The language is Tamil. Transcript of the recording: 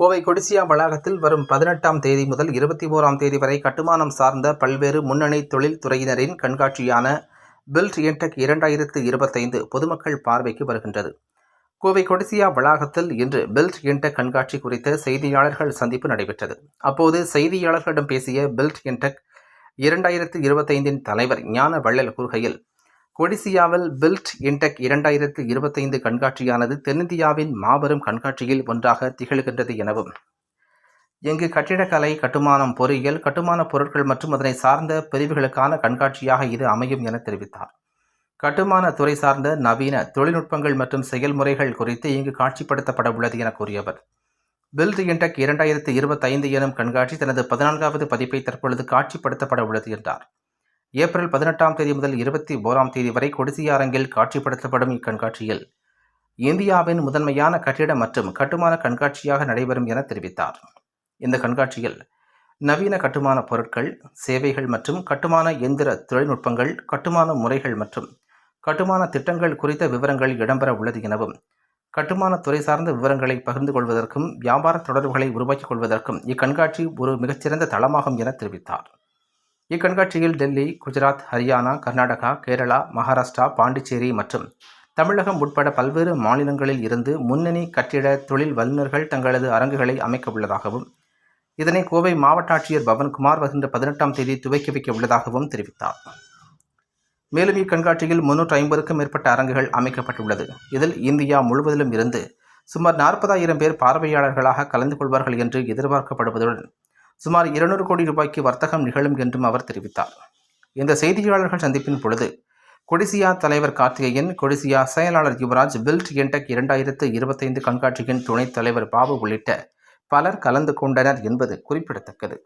கோவை கொடிசியா வளாகத்தில் வரும் 18ஆம் தேதி முதல் 21ஆம் தேதி வரை கட்டுமானம் சார்ந்த பல்வேறு முன்னணி தொழில்துறையினரின் கண்காட்சியான பில்ட் இன்டெக் 2025 பொதுமக்கள் பார்வைக்கு வருகின்றது. கோவை கொடிசியா வளாகத்தில் இன்று பில்ட் இன்டெக் கண்காட்சி குறித்த செய்தியாளர்கள் சந்திப்பு நடைபெற்றது. அப்போது செய்தியாளர்களிடம் பேசிய பில்ட் இன்டெக் 2025 தலைவர் ஞான வள்ளல் கூறுகையில், கொடிசியாவில் பில்ட் இன்டெக் 2025 கண்காட்சியானது தென்னிந்தியாவின் மாபெரும் கண்காட்சியில் ஒன்றாக திகழ்கின்றது எனவும், இங்கு கட்டிடக்கலை, கட்டுமானம், பொறியியல், கட்டுமான பொருட்கள் மற்றும் அதனை சார்ந்த பிரிவுகளுக்கான கண்காட்சியாக இது அமையும் என தெரிவித்தார். கட்டுமான துறை சார்ந்த நவீன தொழில்நுட்பங்கள் மற்றும் செயல்முறைகள் குறித்து இங்கு காட்சிப்படுத்தப்பட உள்ளது என கூறியவர், பில்ட் இன்டெக் 2025 எனும் கண்காட்சி தனது 14வது பதிப்பை தற்பொழுது காட்சிப்படுத்தப்பட உள்ளது என்றார். ஏப்ரல் 18ஆம் தேதி முதல் 21ஆம் தேதி வரை கொடிசியா அரங்கில் காட்சிப்படுத்தப்படும் இக்கண்காட்சியில் இந்தியாவின் முதன்மையான கட்டிட மற்றும் கட்டுமான கண்காட்சியாக நடைபெறும் என தெரிவித்தார். இந்த கண்காட்சியில் நவீன கட்டுமான பொருட்கள், சேவைகள் மற்றும் கட்டுமான எந்திர தொழில்நுட்பங்கள், கட்டுமான முறைகள் மற்றும் கட்டுமான திட்டங்கள் குறித்த விவரங்கள் இடம்பெற உள்ளது எனவும், கட்டுமான துறை சார்ந்த விவரங்களை பகிர்ந்து கொள்வதற்கும் வியாபார தொடர்புகளை உருவாக்கிக் கொள்வதற்கும் இக்கண்காட்சி ஒரு மிகச்சிறந்த தளமாகும் என தெரிவித்தார். இக்கண்காட்சியில் டெல்லி, குஜராத், ஹரியானா, கர்நாடகா, கேரளா, மகாராஷ்டிரா, பாண்டிச்சேரி மற்றும் தமிழகம் உட்பட பல்வேறு மாநிலங்களில் இருந்து முன்னணி கட்டிட தொழில் வல்லுநர்கள் தங்களது அரங்குகளை அமைக்க உள்ளதாகவும், இதனை கோவை மாவட்ட ஆட்சியர் பவன்குமார் வருகின்ற 18ஆம் தேதி துவக்கி வைக்க உள்ளதாகவும் தெரிவித்தார். மேலும் இக்கண்காட்சியில் 350க்கும் மேற்பட்ட அரங்குகள் அமைக்கப்பட்டுள்ளது. இதில் இந்தியா முழுவதிலும் இருந்து சுமார் 40,000 பேர் பார்வையாளர்களாக கலந்து கொள்வார்கள் என்று எதிர்பார்க்கப்படுவதுடன் சுமார் 200 கோடி ரூபாய்க்கு வர்த்தகம் நிகழும் என்றும் அவர் தெரிவித்தார். இந்த செய்தியாளர்கள் சந்திப்பின் பொழுது கொடிசியா தலைவர் கார்த்திகேயன், கொடிசியா செயலாளர் யுவராஜ், பில்ட் இன்டெக் 2025 கண்காட்சியின் துணைத் தலைவர் பாபு உள்ளிட்ட பலர் கலந்து கொண்டனர் என்பது குறிப்பிடத்தக்கது.